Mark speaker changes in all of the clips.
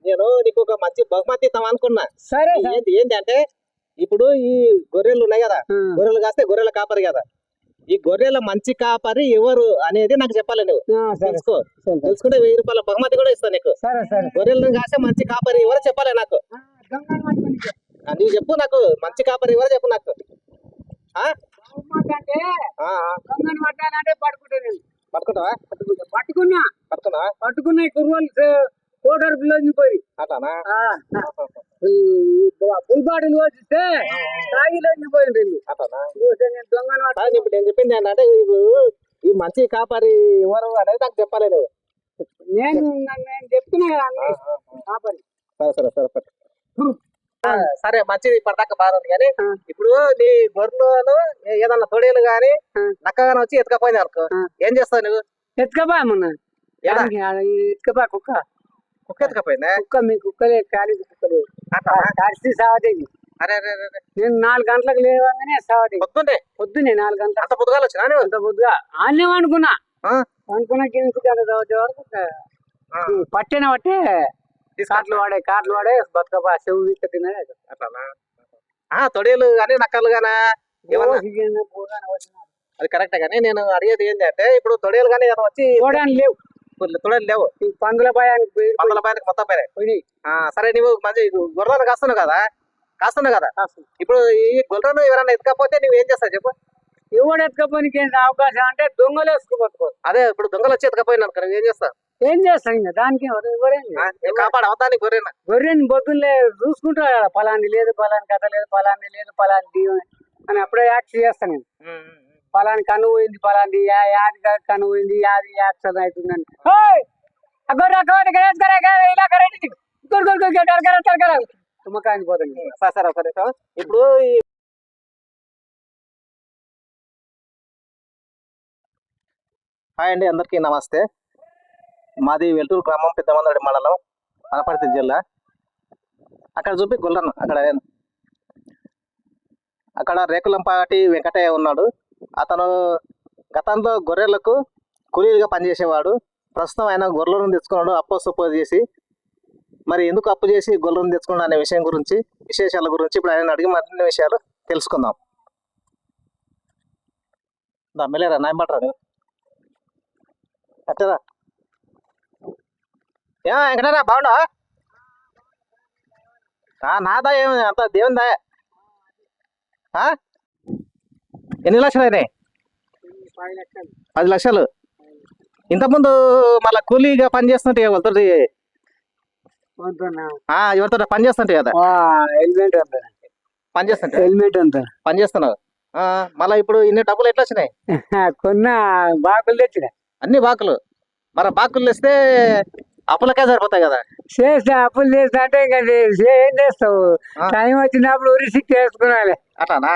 Speaker 1: నేను నీకు ఒక మంచి బహుమతి ఇస్తాం అనుకున్నా.
Speaker 2: సరే
Speaker 1: ఏంటి అంటే ఇప్పుడు ఈ గొర్రెలు ఉన్నాయి కదా, గొర్రెలు కాస్తే గొర్రెల కాపరి కదా, ఈ గొర్రెల మంచి కాపరి ఎవరు అనేది నాకు చెప్పాలి. నువ్వు తెలుసుకో, తెలుసుకుంటే 1000 రూపాయల బహుమతి కూడా ఇస్తాను నీకు. గొర్రెలను కాస్తే మంచి కాపరి ఎవరో చెప్పాలి నాకు. నువ్వు చెప్పు నాకు, మంచి కాపరి ఎవరో చెప్పు నాకు. పట్టుకుంటావా?
Speaker 2: పట్టుకున్నా కుర్రోళ్ళు కోటరుపులో పోయి
Speaker 1: అట్లానా?
Speaker 2: ఫుల్ బాటిల్ వచ్చిస్తే తాగిలో పోయింది.
Speaker 1: అట్లానా? ఇప్పుడు నేను చెప్పింది ఏంటంటే ఈ మంచి కాపరి ఎవరు అనేది నాకు చెప్పాలి నువ్వు.
Speaker 2: నేను చెప్తున్నా కదా కాపరి.
Speaker 1: సరే సరే సరే సరే మంచిది. ఇప్పటిదాకా బాగుంది. కానీ ఇప్పుడు నీ గొర్రెలు ఏదన్నా తొడేలు గాని నక్కగానే వచ్చి ఎత్తుకపోయింది అనుకో, ఏం చేస్తావు నువ్వు?
Speaker 2: ఎత్తుకపోయా మొన్న ఎత్తుకపోయా కుక్క
Speaker 1: ఎత్తుకపోయిందా?
Speaker 2: కుక్క మీ కుక్కలే ఖాళీ కుక్కలేదు కలిసి సావదేవి.
Speaker 1: అరే
Speaker 2: నేను 4 గంటలకు లేవగానే సావదేవి. పొద్దునే 4 గంటలకు.
Speaker 1: అంత పొద్దుగాలు వచ్చినా?
Speaker 2: అంత పొద్దుగా ఆన్యం అనుకున్నా కింద వరకు పట్టిన పట్టే కార్లు వాడే బతుకప్ప చెవు వీక్ తిన్నాడే.
Speaker 1: అట్లానా? తొడేలు గానీ నక్కలు గానా అది కరెక్టే. కానీ నేను అడిగేది ఏంటి అంటే ఇప్పుడు తొడేలు గానీ వచ్చి
Speaker 2: లేవు,
Speaker 1: తొడేలు లేవు.
Speaker 2: పందుల భయానికి
Speaker 1: మొత్తం పోయినాయి. సరే నువ్వు మంచి గొర్రెలు కాస్తున్నావు కదా, ఇప్పుడు ఈ గొర్రెను ఎవరైనా ఎత్తుకపోతే నువ్వు ఏం చేస్తావు చెప్పు?
Speaker 2: ఎవడు ఎత్తుకపోనికి అవకాశం అంటే దొంగలు వేసుకోబోతుకో.
Speaker 1: అదే ఇప్పుడు దొంగలు వచ్చి ఎత్తుకపోయినా ఏం చేస్తావు?
Speaker 2: ఇంకా దానికి
Speaker 1: కాపాడవా దానికి?
Speaker 2: గొర్రెని బొద్దులే చూసుకుంటారు కదా, పలాంది లేదు, పలాని కథ లేదు, పలాంది లేదు, పలాంది అని అప్పుడే యాక్ట్ చేస్తాను నేను. పలాని కన్ను పోయింది, పలాంది యాది కన్ను పోయింది, యాది యాక్షన్ అవుతుందని తుమ్మకాయని పోతుంది.
Speaker 1: సరే ఇప్పుడు హాయ్ అండి, అందరికీ నమస్తే. మాది వెల్టూరు గ్రామం, పెద్దమందడి మండలం, అనపర్తి జిల్లా. అక్కడ చూపి గొల్లన్న, అక్కడ రేకులంపాటి వెంకటయ్య ఉన్నాడు. అతను గతంలో గొర్రెలకు కూలీలుగా పనిచేసేవాడు. ప్రస్తుతం ఆయన గొర్రెలను తెచ్చుకున్నాడు అప్పు సొప్పు చేసి. మరి ఎందుకు అప్పు చేసి గొర్రెలను తెచ్చుకున్నాడు అనే విషయం గురించి, విశేషాల గురించి ఇప్పుడు ఆయన అడిగి మరిన్ని విషయాలు తెలుసుకుందాం. మెల్లేరా నాయమంటారా అట్టరా? వెంకటరా బాగుండా? నాదా ఏమి అంత దేవుందా? ఎన్ని లక్షలు అయినాయి? 10 లక్షలు. ఇంతకుముందు మళ్ళా కూలీగా పని చేస్తుంటే ఎవరితో పని చేస్తుంటే కదా పని చేస్తున్నావు. మళ్ళీ ఇప్పుడు ఇన్ని డబ్బులు ఎట్లా వచ్చినాయి?
Speaker 2: కొన్న బాకులు తెచ్చిన.
Speaker 1: అన్ని బాకులు? మరి బాకులు తెస్తే అప్పులకే సరిపోతాయి కదా.
Speaker 2: చేస్తా అప్పులు చేస్తా అంటే ఇంకా ఏం చేస్తావు? టైం వచ్చినప్పుడు రిసిక్ట్ చేసుకున్నాలే.
Speaker 1: అట్లానా?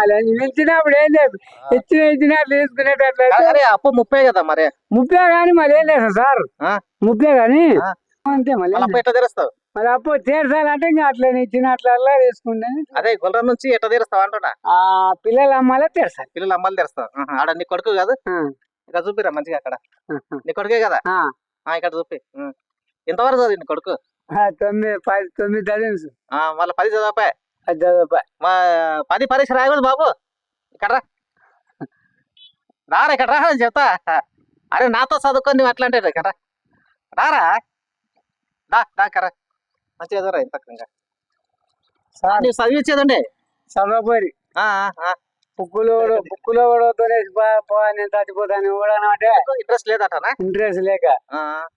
Speaker 2: అలా ఇచ్చినప్పుడు ఏం లేదు, ఇచ్చినట్లు తీసుకునేటట్లయితే
Speaker 1: అప్పు 30 కదా. మరి
Speaker 2: 30 కానీ మరి ఏం లేదు సార్, 30 కానీ అంతే. మళ్ళీ
Speaker 1: ఎట్లా తెరుస్తావు?
Speaker 2: మరి అప్పు తీర్చాలంటే ఇంకా అట్లా ఇచ్చినట్లల్లా తీసుకుంటే.
Speaker 1: అదే గొర్రెల నుంచి ఎట్లా తెరుస్తావు అంటున్నా?
Speaker 2: పిల్లలు అమ్మాలే తెరుస్తాను.
Speaker 1: పిల్లలు అమ్మాలి తెరుస్తావు. ఆడ నీ కొడుకు కాదు? ఇక్కడ చూపిరా మంచిగా. అక్కడ నీ కొడుకే కదా? ఇక్కడ చూపి. ఎంతవరకు చదివి నీ కొడుకు?
Speaker 2: 9 చదివి.
Speaker 1: మళ్ళీ 10 చదవపాయి. 10 పరీక్ష రాయకూడదు బాబు. ఇక్కడ రారా, ఇక్కడ రా అని చెప్తా. అరే నాతో చదువుకొని నువ్వు అట్లా అంటే ఇక్కడ రారా, కరా మంచిగా చదవరా. ఇంతకంగా నువ్వు చదివించేదండి
Speaker 2: చదవపోయి బుక్కులో నేను చచ్చిపోతాను అంటే
Speaker 1: ఇంట్రెస్ట్ లేదట.
Speaker 2: ఇంట్రెస్ట్ లేక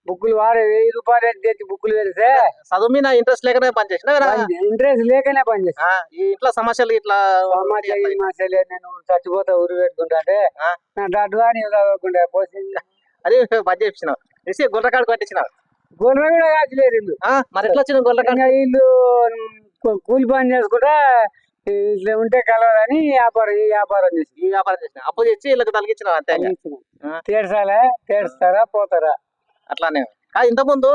Speaker 2: బుక్కులు వాడే 1000 రూపాయలు తెచ్చి బుక్కులు పెడితే చదువు
Speaker 1: మీద ఇంట్రెస్ట్ లేకనే పనిచేసిన.
Speaker 2: ఇంట్రెస్ట్ లేకనే పనిచేసిన.
Speaker 1: ఈ ఇంట్లో సమస్యలు ఇట్లా
Speaker 2: సమస్యలు నేను చచ్చిపోతా ఊరు పెట్టుకుంటా అంటే అడ్వా నీవు చదవకుండా పోసి
Speaker 1: అది పని చేపించినావు. గొర్రెకాడు పట్టించినావు.
Speaker 2: గొర్రె కూడా కాచలేరు ఇల్లు.
Speaker 1: మరి ఎట్లా వచ్చిన గొర్రెకాడు?
Speaker 2: ఇల్లు కూలి పని చేసుకుంటా ఇట్లా ఉంటే కలవదని వ్యాపారం
Speaker 1: చేసిన. అప్పు తెచ్చి వీళ్ళకి తలిగించినావు అంతే.
Speaker 2: తీర్చాలా పోతారా
Speaker 1: అట్లానే. ఇంతకుముందు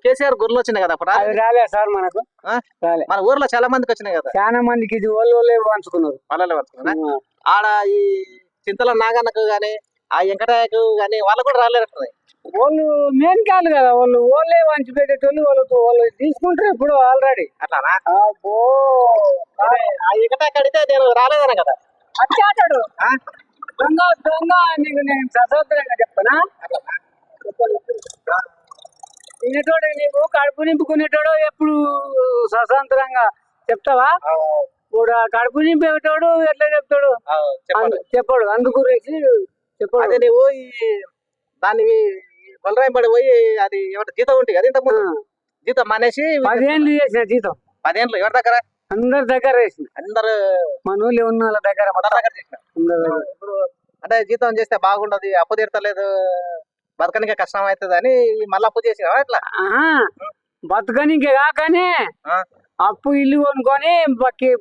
Speaker 1: కేసీఆర్ గొర్రెలు వచ్చినాయి కదా అప్పుడు?
Speaker 2: రాలేదు సార్ మనకు.
Speaker 1: మన ఊర్లో చాలా మందికి వచ్చినాయి కదా.
Speaker 2: చాలా మందికి ఇది వాళ్ళే పంచుకున్నారు.
Speaker 1: ఆడ ఈ చింతల నాగన్నకు గాని, ఆ వెంకటయ్యకు గాని వాళ్ళు కూడా రాలేరు.
Speaker 2: వాళ్ళు మెయిన్ కాదు కదా, వాళ్ళే వంచి పెట్టేటోళ్ళు, వాళ్ళు తీసుకుంటారు ఇప్పుడు ఆల్రెడీ.
Speaker 1: అట్లానా
Speaker 2: అబ్బో
Speaker 1: ఆ ఎకటా కడితే నేను రాలేదనే కదా.
Speaker 2: అచ్చాటాడు దొంగ దొంగ నీకు నేను సశస్త్రంగా చెప్తానా. తినేటోడు నీకు కడుపు నింపుకునేటోడు ఎప్పుడు స్వతంత్రంగా చెప్తావా? ఇప్పుడు కడుపు నింపేటోడు ఎట్లా చెప్తాడు? చెప్పాడు. అందు గురించి చెప్పాడు.
Speaker 1: అదే నువ్వు ఈ దాన్ని బలరాయం పడి పోయి అది ఏమంటే జీతం ఉంటుంది కదా, ఇంత ముందు జీతం మానేసి
Speaker 2: 10 ఏళ్ళు చేసిన జీతం.
Speaker 1: 10 ఏళ్ళు ఎవరి దగ్గర?
Speaker 2: అందరి దగ్గర వేసిన.
Speaker 1: అందరు
Speaker 2: మన ఊళ్ళో ఉన్న వాళ్ళ దగ్గర
Speaker 1: మొత్తం దగ్గర చేసిన. ఇప్పుడు అంటే జీతం చేస్తే బాగుండదు, అప్పు తీరతలేదు, బతకనికే కష్టం అవుతుంది అని మళ్ళీ అప్పు చేసినావా ఎట్లా?
Speaker 2: బతకనికే కాకనే అప్పు ఇల్లు కొనుక్కొని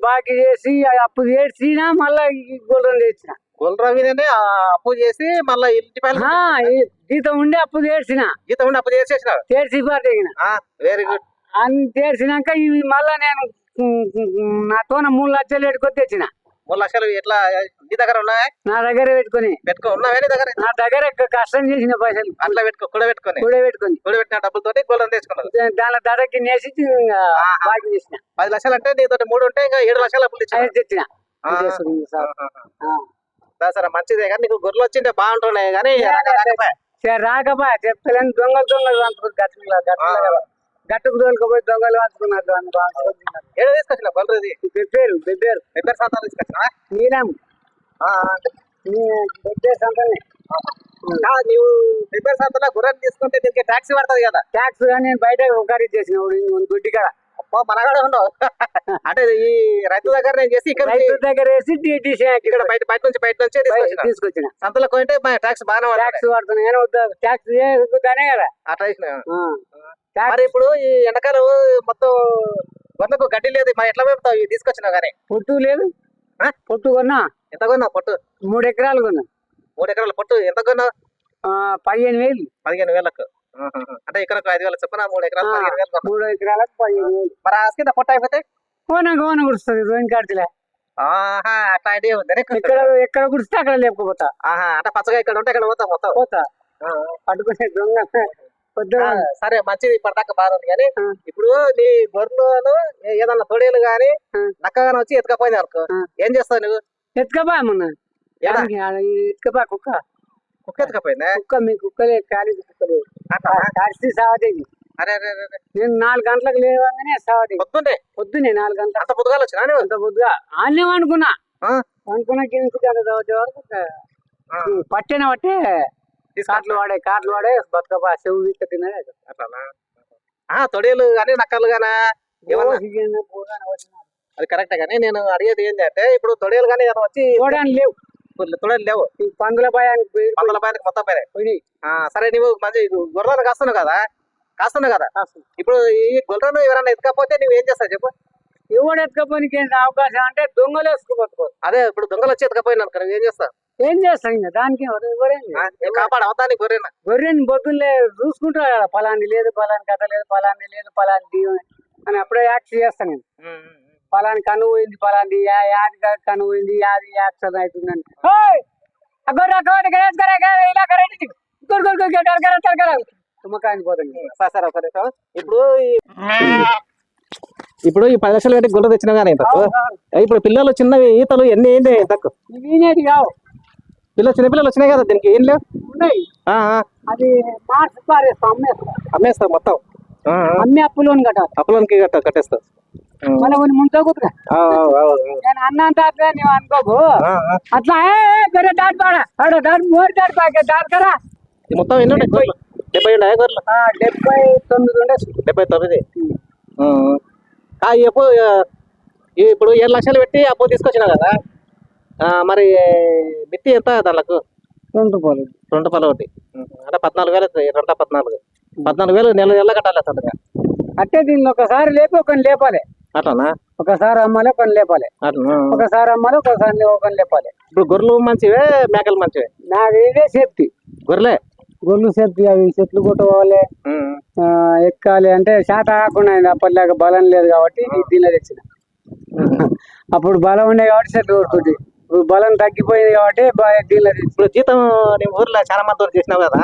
Speaker 2: బాకీ చేసి అప్పు చేసినా మళ్ళా గొర్రెలు తెచ్చిన.
Speaker 1: గొల్లరావినే అప్పు చేసి మళ్ళీ ఇంటి పైన
Speaker 2: జీతం ఉండి అప్పు చేసిన.
Speaker 1: జీతం ఉండి అప్పు చేసేసినావు.
Speaker 2: చేసి తెగిన.
Speaker 1: Very good.
Speaker 2: అన్ని చేసినాక ఇవి మళ్ళా నేను నాతోన 3 లక్షలు పెట్టుకొని తెచ్చిన.
Speaker 1: 3 లక్షలు ఎట్లా నీ దగ్గర ఉన్నాయా?
Speaker 2: నా దగ్గర పెట్టుకొని
Speaker 1: ఉన్నావే నీ దగ్గర?
Speaker 2: నా దగ్గర కష్టం చేసిన పైసలు
Speaker 1: అట్లా కూడబెట్టుకొని కూడబెట్టిన డబ్బులతో గొర్రెలు తెచ్చుకున్నావు.
Speaker 2: దాని ధరకి నేసి బాకీ చేసిన.
Speaker 1: 10 లక్షలు అంటే నీతో 3 ఉంటే ఇంకా 7 లక్షలు అప్పులు
Speaker 2: తెచ్చిన.
Speaker 1: సరే మంచిదే కానీ నీకు గొర్రెలు వచ్చింటే బాగుంటున్నాయి కానీ
Speaker 2: రాకపోయా చెప్తలేని దొంగలు అంటున్నారు. గట్టుకు దోలుకపోయి దొంగలు అంటున్నారు.
Speaker 1: ఏదో తీసుకొచ్చిన గొర్రెది
Speaker 2: బెబ్బేరు
Speaker 1: సంతానం తీసుకొచ్చినా?
Speaker 2: నీలం బెబ్బేరు సంతానే.
Speaker 1: నువ్వు బెబ్బేరు సంతానం గుర్రాన్ని తీసుకుంటే దీనికి ట్యాక్సీ పడుతుంది కదా?
Speaker 2: ట్యాక్స్ నేను బయట ఖరీదు చేసిన గుడ్డి కాడ.
Speaker 1: మనగాడ ఉండవు అంటే ఈ రైతు దగ్గర నేను చేసి ఇక్కడ
Speaker 2: రైతు దగ్గర వేసి
Speaker 1: ఇక్కడ బయట నుంచి తీసుకొచ్చిన. సంతలో పోయింటే ట్యాక్స్ బాగానే
Speaker 2: ట్యాక్స్ పడుతున్నాయి. ట్యాక్స్ కదా
Speaker 1: అట్లా. మరి ఇప్పుడు ఈ ఎండాకాలం మొత్తం గొర్రెలకు గడ్డి లేదు, ఎట్లా పెడతావు తీసుకొచ్చినావు? కానీ
Speaker 2: పొట్టు లేదు. పొట్టు కొన్నా.
Speaker 1: ఎంత కొన్నావు పొట్టు?
Speaker 2: 3 ఎకరాలు కొన్నా.
Speaker 1: 3 ఎకరాల పొట్టు ఎంత కొన్నావు?
Speaker 2: 15,000.
Speaker 1: 15,000 అంటే ఎకరకు 5,000 చొప్పున 3 ఎకరాలు 15,000.
Speaker 2: 3 ఎకరాలకు 15,000.
Speaker 1: మరి ఆస్కింద పొట్ట అయిపోతే
Speaker 2: కోన కుడుస్తుంది రోహిణి కాడిలే.
Speaker 1: అట్లా ఐడియా ఉంది.
Speaker 2: ఎక్కడ కుడిస్తే అక్కడ లేకపోతా.
Speaker 1: అంటే పచ్చగా ఇక్కడ ఉంటే ఇక్కడ పోతా
Speaker 2: పట్టుకునే దొంగ.
Speaker 1: సరే మంచిది, ఇప్పటిదాకా బాగుంది. కానీ ఇప్పుడు నీ గొర్రెలు ఏదన్నా తొడేలు గాని నక్కగానే వచ్చి ఎత్తుకపోయింది అనుకో, ఏం చేస్తావు నువ్వు?
Speaker 2: ఎత్తుకపోయా మొన్న. ఎత్తుకపోయా కుక్క
Speaker 1: ఎత్తుకపోయిందా?
Speaker 2: మీ కుక్కలే ఖాళీ కుక్కలేదు కాల్చి సావదేవి.
Speaker 1: అరే
Speaker 2: నేను 4 గంటలకు లేవగానే సావదేవి. పొద్దున్నే 4 గంటలకు.
Speaker 1: అంత పొద్దుగాలు వచ్చినా?
Speaker 2: అంత పొద్దుగా ఆన్నే అనుకున్నా కిందకి వరకు పట్టిన బట్టే కార్లు వాడే బతుకప్ప చెవు తిన్నాడు.
Speaker 1: అట్లా తొడేలు గానీ నక్కలు గానా అది కరెక్టే. కానీ నేను అడిగేది ఏంటి అంటే ఇప్పుడు తొడేలు గానీ వచ్చి
Speaker 2: లేవు,
Speaker 1: తొడేలు లేవు.
Speaker 2: పందుల భయానికి
Speaker 1: మొత్తం పోయినాయి. సరే నువ్వు మంచి గొర్రెలు కాస్తున్నావు కదా? ఇప్పుడు ఈ గొర్రెను ఎవరైనా ఎత్తుకపోతే నువ్వు ఏం చేస్తావు చెప్పు?
Speaker 2: ఎవడు ఎత్తుకపోనికి అవకాశం అంటే దొంగలు వేసుకోబోతుకో.
Speaker 1: అదే ఇప్పుడు దొంగలు వచ్చి ఎత్తుకపోయినా నువ్వు ఏం చేస్తావు?
Speaker 2: ఏం చేస్తాం ఇంకా దానికి
Speaker 1: కాపాడవతాని
Speaker 2: గొర్రెని బొద్దులే చూసుకుంటారు కదా. పలాంది లేదు, పలాని కథ లేదు, పలాంది లేదు, పలాంది అని అప్పుడే యాక్ట్ చేస్తాను నేను. పలాని కన్ను పోయింది, పలాంది యాది కన్ను పోయింది, యాది యాక్షన్ అవుతుందని తుమ్మకాయని పోతుంది.
Speaker 1: ఇప్పుడు ఈ 10 లక్షలు పెట్టి గొర్రె తెచ్చినా కానీ ఇప్పుడు పిల్లలు చిన్నవి ఈతలు ఎన్ని ఏంటి తక్కువ
Speaker 2: కావు.
Speaker 1: చిన్నపిల్లలు వచ్చినాయి కదా, దీనికి ఏం లేవు.
Speaker 2: అది మార్చి పారేస్తాం,
Speaker 1: అమ్మేస్తావు మొత్తం.
Speaker 2: అమ్మే అప్పులోని
Speaker 1: కట్టేస్తావు.
Speaker 2: మళ్ళీ కొన్ని ముందుగా నేను అన్నంత నువ్వు అనుకోకు. అట్లా దాటుకరా
Speaker 1: మొత్తం ఎన్ని ఉన్నాయి? 70 ఉన్నాయి గొర్రెలు.
Speaker 2: 79 ఉండే.
Speaker 1: 79. ఇప్పుడు 7 లక్షలు పెట్టి అప్పు తీసుకొచ్చినా కదా, మరి మిత్తి ఎంత దానికి?
Speaker 2: 2 రూపాయలు.
Speaker 1: 2 రూపాయలు ఒకటి అంటే 14,000. 14,000 నెల కట్టాలి అసలు.
Speaker 2: అంటే దీన్ని ఒకసారి లేపి ఒకరిని లేపాలి.
Speaker 1: అట్లానా?
Speaker 2: ఒకసారి అమ్మాలి ఒకరిని లేపాలి. ఒకసారి అమ్మాలి ఒకరిని లేపాలి.
Speaker 1: ఇప్పుడు గొర్రెలు మంచివే మేకలు మంచివే?
Speaker 2: నాకు ఇదే సేఫ్టీ. గొర్రెలు సేఫ్టీ. అవి చెట్లు కొట్టుకోవాలి, ఎక్కాలి అంటే శాత కాకుండా అప్పటిలాగా బలం లేదు కాబట్టి దీనిలో తెచ్చిన. అప్పుడు బలం ఉండే కాబట్టి చెట్లు కొడుతుంది. ఇప్పుడు బలం తగ్గిపోయింది కాబట్టి డీలర్
Speaker 1: ఇప్పుడు జీతం నీ ఊర్లో చాలా మంది వరకు చేసినావు కదా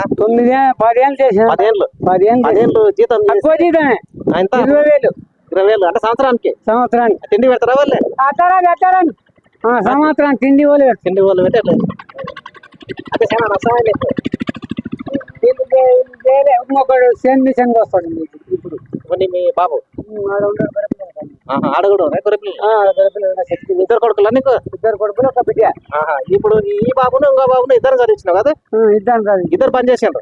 Speaker 2: 10 ఏళ్ళు చేసిన
Speaker 1: 10 ఏళ్ళు
Speaker 2: 10 ఏళ్ళు
Speaker 1: 10 ఏళ్ళు జీతం
Speaker 2: తక్కువ జీతమే
Speaker 1: ఎంత
Speaker 2: 20,000
Speaker 1: 20,000 అంటే సంవత్సరానికి
Speaker 2: సంవత్సరానికి
Speaker 1: తిండి పెడతారా వాళ్ళే
Speaker 2: అట్టారని సంవత్సరానికి తిండి వాళ్ళు
Speaker 1: తిండి వాళ్ళు పెట్టే అంటే చాలా నష్టమైంది
Speaker 2: ఇంకొకడు సేమ్ మిషన్ వస్తాడు మీకు ఇప్పుడు
Speaker 1: ఇవన్నీ మీ బాబు
Speaker 2: ఆడ ఉంటాడు గొర్రెపిల్ల.
Speaker 1: ఆడ కూడా ఉన్నాయి గొర్రెపిల్లలు
Speaker 2: గొర్రెపిల్ల ఉన్న శక్తి.
Speaker 1: ఇద్దరు కొడుకులా నీకు
Speaker 2: ఇద్దరు కొడుకులు ఒక బిడ్డ
Speaker 1: ఇప్పుడు ఈ బాబును ఇంకో బాబును ఇద్దరు చదివించినావు కదా
Speaker 2: ఇద్దరు కాదు
Speaker 1: ఇద్దరు పని చేసిండ్రు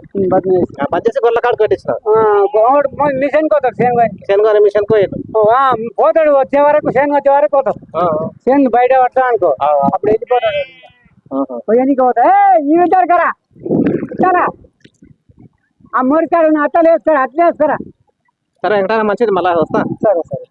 Speaker 1: పని చేసి గొర్రెల కాడు కట్టించినావు
Speaker 2: మిషన్ పోతాడు సేమ్ గారికి
Speaker 1: శనగ మిషన్ పోయిండు
Speaker 2: పోతాడు వచ్చే వరకు సేన్ వచ్చే వరకు పోతాడు సేన్ బయట పడతా అనుకో అప్పుడు వెళ్ళిపోతాడు పోయానికి పోతా ఈ వింటారు కదా ఇస్తారా ఆ మురికాడు అట్టలు వేస్తారా అట్లా వేస్తారా
Speaker 1: సరే వెంకటా మంచిది మళ్ళీ వస్తా
Speaker 2: సరే సరే